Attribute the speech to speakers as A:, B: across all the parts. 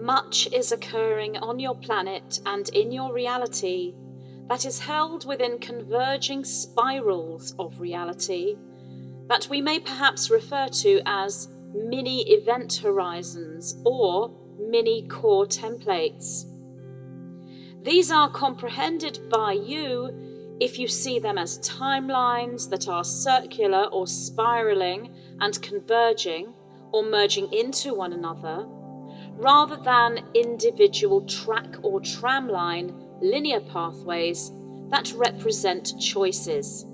A: Much is occurring on your planet and in your reality that is held within converging spirals of reality that we may perhaps refer to as mini event horizons or mini core templates. These are comprehended by you if you see them as timelines that are circular or spiraling and converging or merging into one another, rather than individual track or tramline linear pathways that represent choices.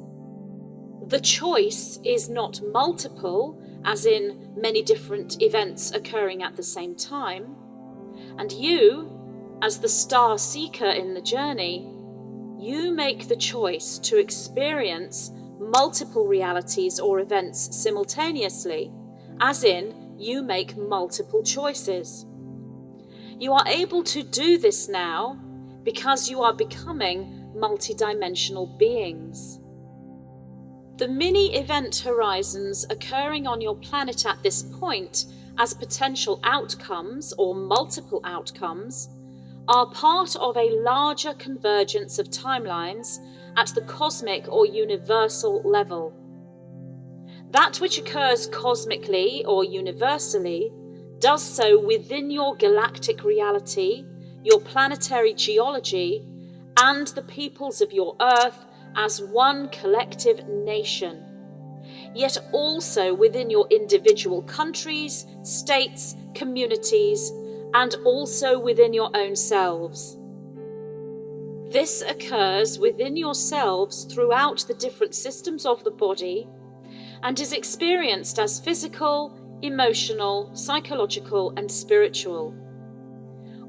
A: The choice is not multiple, as in many different events occurring at the same time, and you, as the star seeker in the journey, you make the choice to experience multiple realities or events simultaneously, as in you make multiple choices. You are able to do this now because you are becoming multidimensional beings. The mini-event horizons occurring on your planet at this point as potential outcomes or multiple outcomes are part of a larger convergence of timelines at the cosmic or universal level. That which occurs cosmically or universally does so within your galactic reality, your planetary geology, and the peoples of your Earth as one collective nation, yet also within your individual countries, states, communities, and also within your own selves. This occurs within yourselves throughout the different systems of the body and is experienced as physical, emotional, psychological, and spiritual.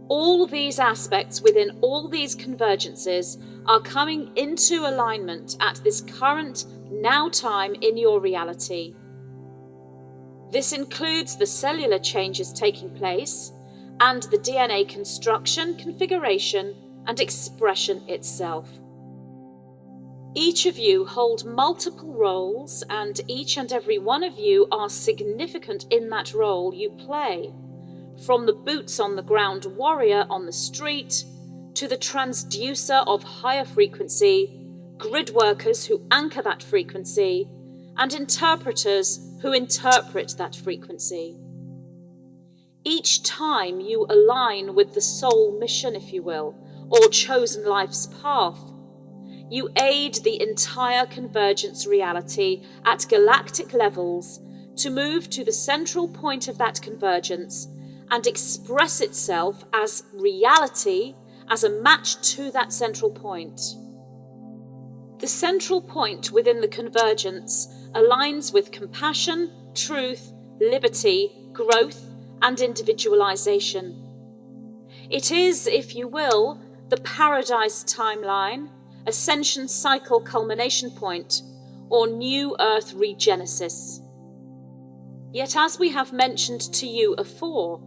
A: All these aspects within all these convergences are coming into alignment at this current now time in your reality. This includes the cellular changes taking place and the DNA construction, configuration, and expression itself. Each of you hold multiple roles, and each and every one of you are significant in that role you play, from the boots on the ground warrior on the street to the transducer of higher frequency, grid workers who anchor that frequency, and interpreters who interpret that frequency. Each time you align with the soul mission, if you will, or chosen life's path, you aid the entire convergence reality at galactic levels to move to the central point of that convergence and express itself as reality as a match to that central point. The central point within the convergence aligns with compassion, truth, liberty, growth, and individualization. It is, if you will, the paradise timeline, ascension cycle culmination point, or new earth regenesis. Yet, as we have mentioned to you afore,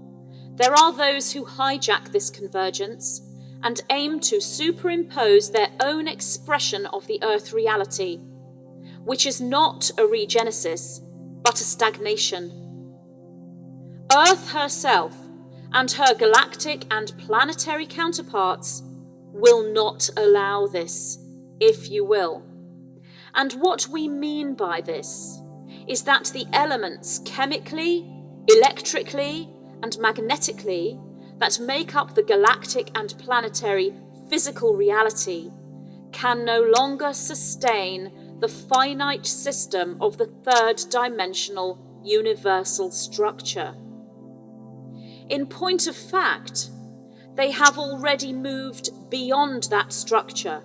A: there are those who hijack this convergence and aim to superimpose their own expression of the earth reality, which is not a regenesis, but a stagnation. Earth herself and her galactic and planetary counterparts will not allow this, if you will. And what we mean by this is that the elements chemically, electrically, and magnetically that make up the galactic and planetary physical reality can no longer sustain the finite system of the third dimensional universal structure. In point of fact, they have already moved beyond that structure,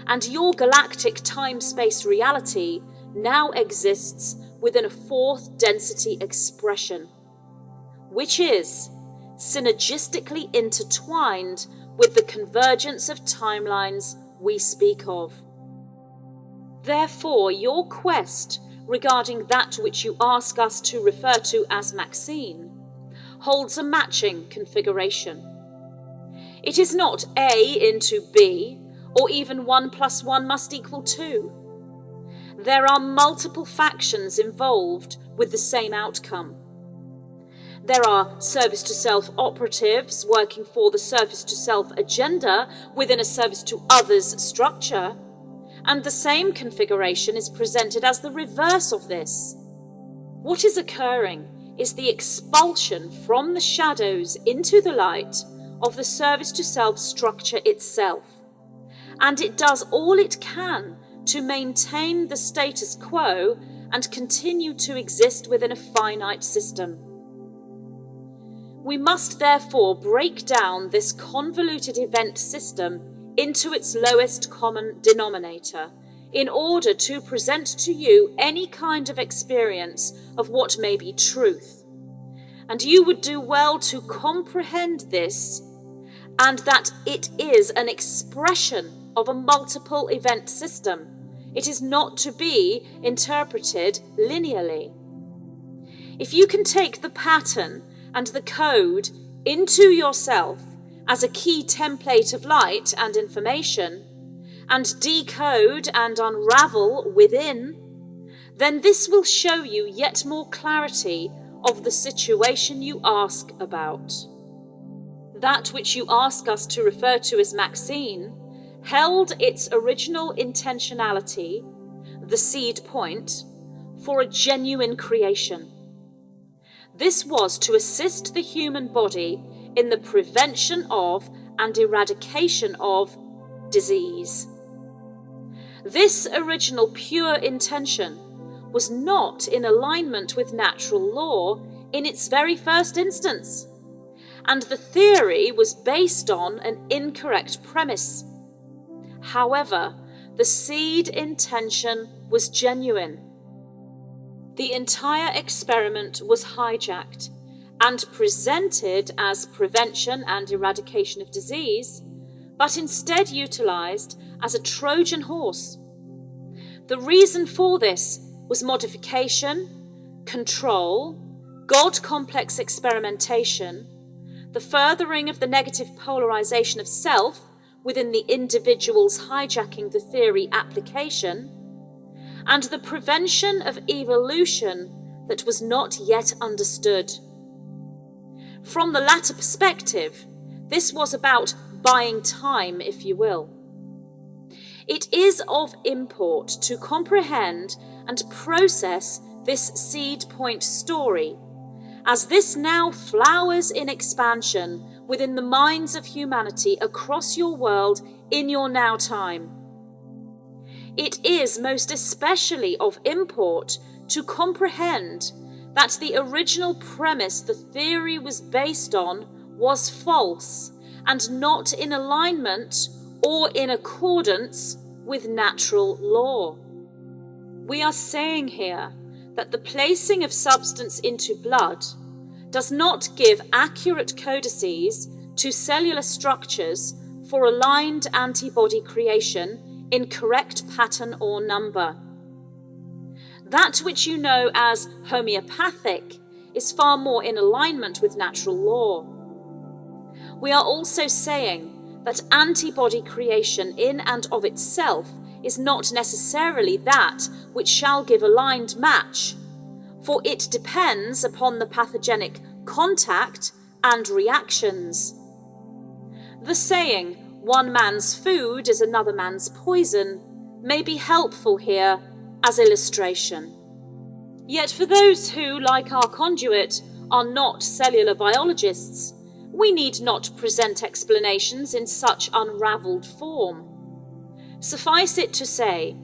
A: and your galactic time-space reality now exists within a fourth density expression, which is synergistically intertwined with the convergence of timelines we speak of. Therefore, your quest regarding that which you ask us to refer to as Maxine holds a matching configuration. It is not A into B, or even 1 + 1 must equal 2. There are multiple factions involved with the same outcome. There are service-to-self operatives working for the service-to-self agenda within a service-to-others structure, and the same configuration is presented as the reverse of this. What is occurring is the expulsion from the shadows into the light of the service-to-self structure itself, and it does all it can to maintain the status quo and continue to exist within a finite system. We must therefore break down this convoluted event system into its lowest common denominator in order to present to you any kind of experience of what may be truth. And you would do well to comprehend this, and that it is an expression of a multiple event system. It is not to be interpreted linearly. If you can take the pattern and the code into yourself as a key template of light and information, and decode and unravel within, then this will show you yet more clarity of the situation you ask about. That which you ask us to refer to as Maxine held its original intentionality, the seed point, for a genuine creation. This was to assist the human body in the prevention of and eradication of disease. This original pure intention was not in alignment with natural law in its very first instance, and the theory was based on an incorrect premise. However, the seed intention was genuine. The entire experiment was hijacked and presented as prevention and eradication of disease, but instead utilized as a Trojan horse. The reason for this was modification, control, God-complex experimentation, the furthering of the negative polarization of self within the individual's hijacking the theory application, and the prevention of evolution that was not yet understood. From the latter perspective, this was about buying time, if you will. It is of import to comprehend and process this seed point story, as this now flowers in expansion within the minds of humanity across your world in your now time. It is most especially of import to comprehend that the original premise the theory was based on was false and not in alignment or in accordance with natural law. We are saying here that the placing of substance into blood does not give accurate codices to cellular structures for aligned antibody creation in correct pattern or number. That which you know as homeopathic is far more in alignment with natural law. We are also saying that antibody creation in and of itself is not necessarily that which shall give aligned match, for it depends upon the pathogenic contact and reactions. The saying, "one man's food is another man's poison," may be helpful here as illustration. Yet for those who, like our conduit, are not cellular biologists, we need not present explanations in such unravelled form. Suffice it to say,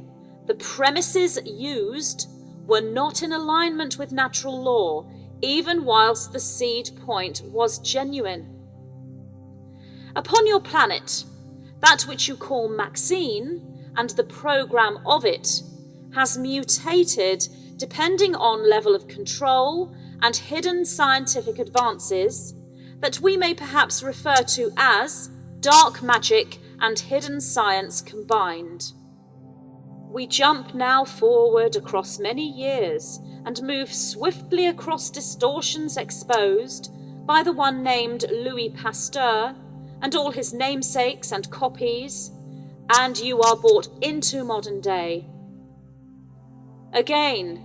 A: the premises used were not in alignment with natural law, even whilst the seed point was genuine. Upon your planet, that which you call Maxine, and the program of it, has mutated depending on level of control and hidden scientific advances that we may perhaps refer to as dark magic and hidden science combined. We jump now forward across many years and move swiftly across distortions exposed by the one named Louis Pasteur and all his namesakes and copies, and you are brought into modern day. Again,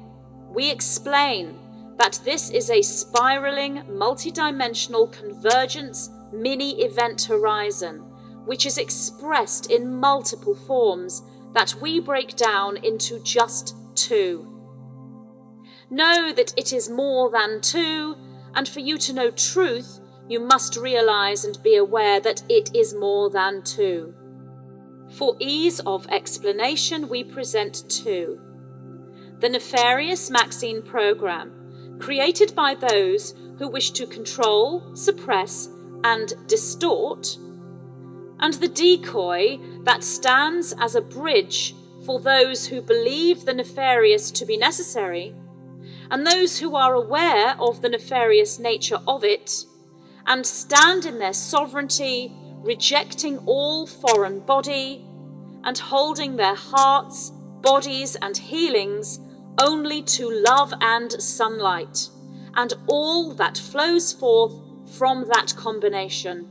A: we explain that this is a spiraling, multidimensional convergence mini-event horizon, which is expressed in multiple forms that we break down into just two. Know that it is more than two, and for you to know truth, you must realize and be aware that it is more than two. For ease of explanation, we present two. The nefarious Maxine program, created by those who wish to control, suppress, and distort, and the decoy that stands as a bridge for those who believe the nefarious to be necessary, and those who are aware of the nefarious nature of it, and stand in their sovereignty, rejecting all foreign body, and holding their hearts, bodies, and healings only to love and sunlight, and all that flows forth from that combination.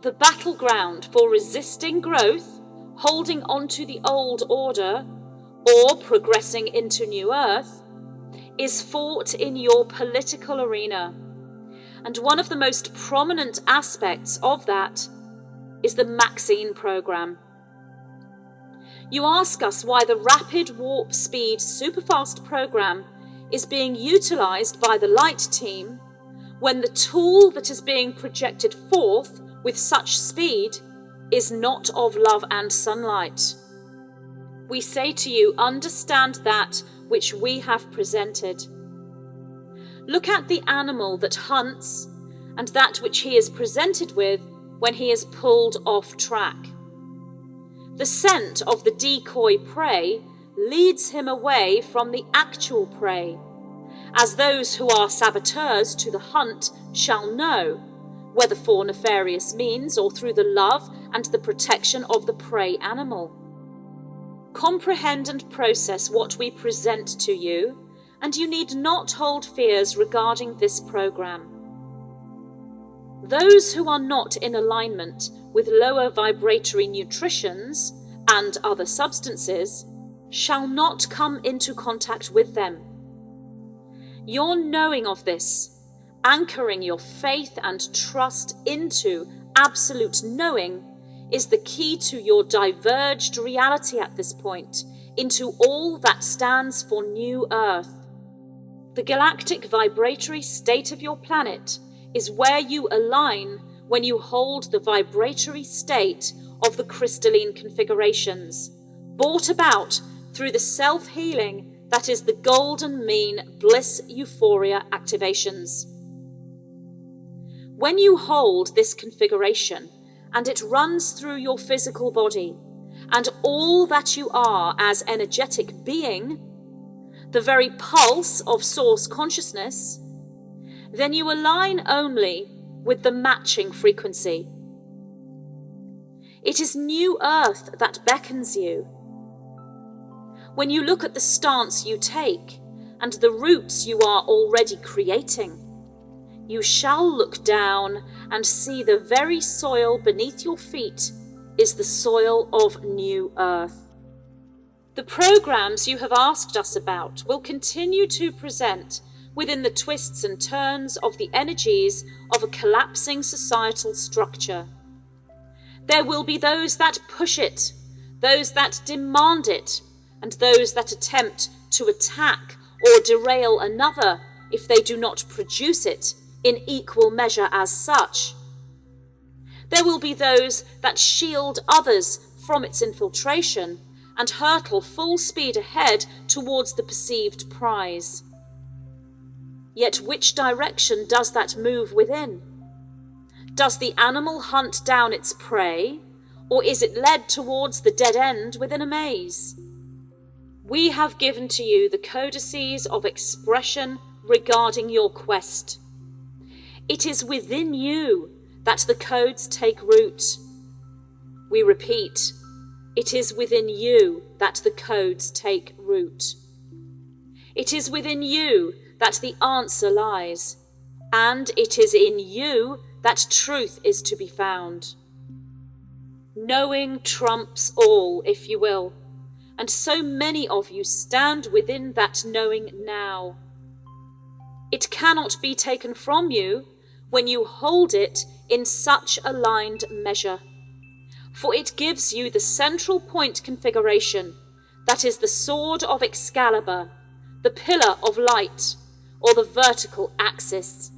A: The battleground for resisting growth, holding on to the old order, or progressing into new earth, is fought in your political arena. And one of the most prominent aspects of that is the Maxine program. You ask us why the rapid warp speed superfast program is being utilized by the light team when the tool that is being projected forth with such speed is not of love and sunlight. We say to you, understand that which we have presented. Look at the animal that hunts and that which he is presented with when he is pulled off track. The scent of the decoy prey leads him away from the actual prey, as those who are saboteurs to the hunt shall know, whether for nefarious means or through the love and the protection of the prey animal. Comprehend and process what we present to you, and you need not hold fears regarding this program. Those who are not in alignment with lower vibratory nutritions and other substances shall not come into contact with them. Your knowing of this, anchoring your faith and trust into absolute knowing, is the key to your diverged reality at this point, into all that stands for New Earth. The galactic vibratory state of your planet is where you align when you hold the vibratory state of the crystalline configurations, brought about through the self-healing that is the golden mean bliss euphoria activations. When you hold this configuration and it runs through your physical body and all that you are as energetic being, the very pulse of source consciousness, then you align only with the matching frequency. It is New Earth that beckons you. When you look at the stance you take and the roots you are already creating, you shall look down and see the very soil beneath your feet is the soil of New Earth. The programs you have asked us about will continue to present within the twists and turns of the energies of a collapsing societal structure. There will be those that push it, those that demand it, and those that attempt to attack or derail another if they do not produce it in equal measure as such. There will be those that shield others from its infiltration and hurtle full speed ahead towards the perceived prize. Yet which direction does that move within? Does the animal hunt down its prey, or is it led towards the dead end within a maze? We have given to you the codices of expression regarding your quest. It is within you that the codes take root. We repeat, it is within you that the codes take root. It is within you that the answer lies, and it is in you that truth is to be found. Knowing trumps all, if you will, and so many of you stand within that knowing now. It cannot be taken from you when you hold it in such aligned measure, for it gives you the central point configuration, that is the sword of Excalibur, the pillar of light, or the vertical axis.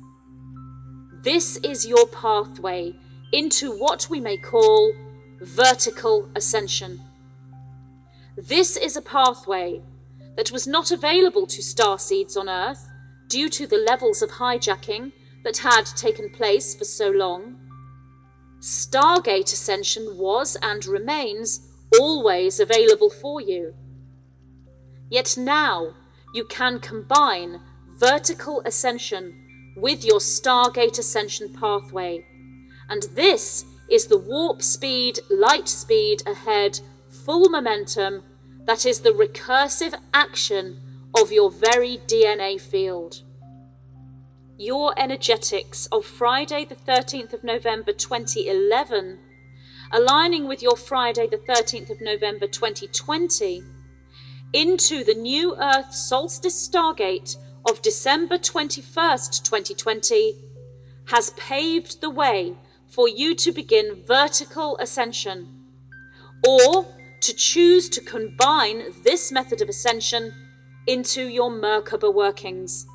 A: This is your pathway into what we may call vertical ascension. This is a pathway that was not available to starseeds on Earth due to the levels of hijacking that had taken place for so long. Stargate ascension was and remains always available for you. Yet now you can combine vertical ascension with your Stargate ascension pathway, and this is the warp speed, light speed ahead, full momentum, that is the recursive action of your very DNA field. Your energetics of Friday the 13th of November 2011, aligning with your Friday the 13th of November 2020, into the new Earth solstice Stargate of December 21st, 2020, has paved the way for you to begin vertical ascension, or to choose to combine this method of ascension into your Merkaba workings.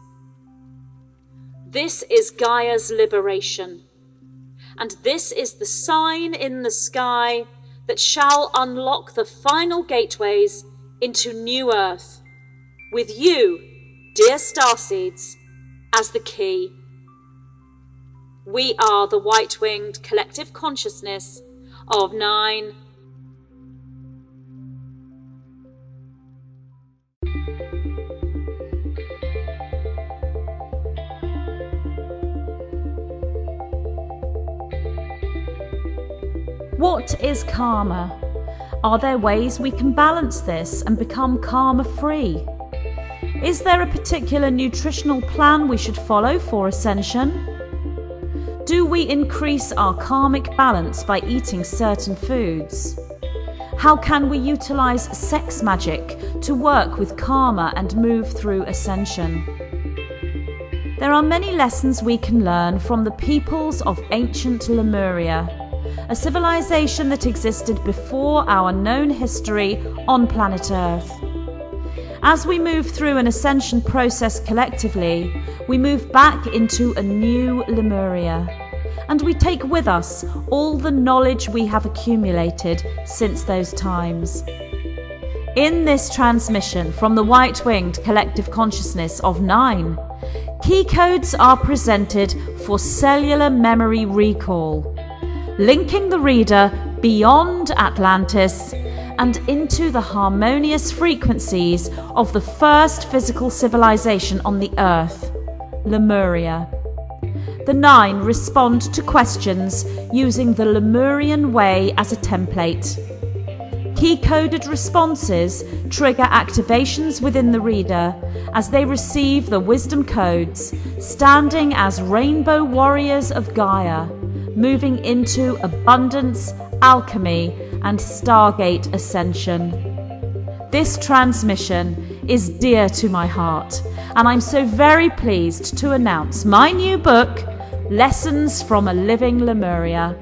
A: This is Gaia's liberation, and this is the sign in the sky that shall unlock the final gateways into New Earth, with you, dear Starseeds, as the key. We are the white-winged collective consciousness of 9.
B: What is karma? Are there ways we can balance this and become karma-free? Is there a particular nutritional plan we should follow for ascension? Do we increase our karmic balance by eating certain foods? How can we utilize sex magic to work with karma and move through ascension? There are many lessons we can learn from the peoples of ancient Lemuria, a civilization that existed before our known history on planet Earth. As we move through an ascension process collectively, we move back into a new Lemuria, and we take with us all the knowledge we have accumulated since those times. In this transmission from the white-winged collective consciousness of 9, key codes are presented for cellular memory recall, linking the reader beyond Atlantis and into the harmonious frequencies of the first physical civilization on the Earth, Lemuria. The 9 respond to questions using the Lemurian way as a template. Key-coded responses trigger activations within the reader as they receive the wisdom codes, standing as rainbow warriors of Gaia, moving into abundance, alchemy, and Stargate ascension. This transmission is dear to my heart, and I'm so very pleased to announce my new book, Lessons from a Living Lemuria.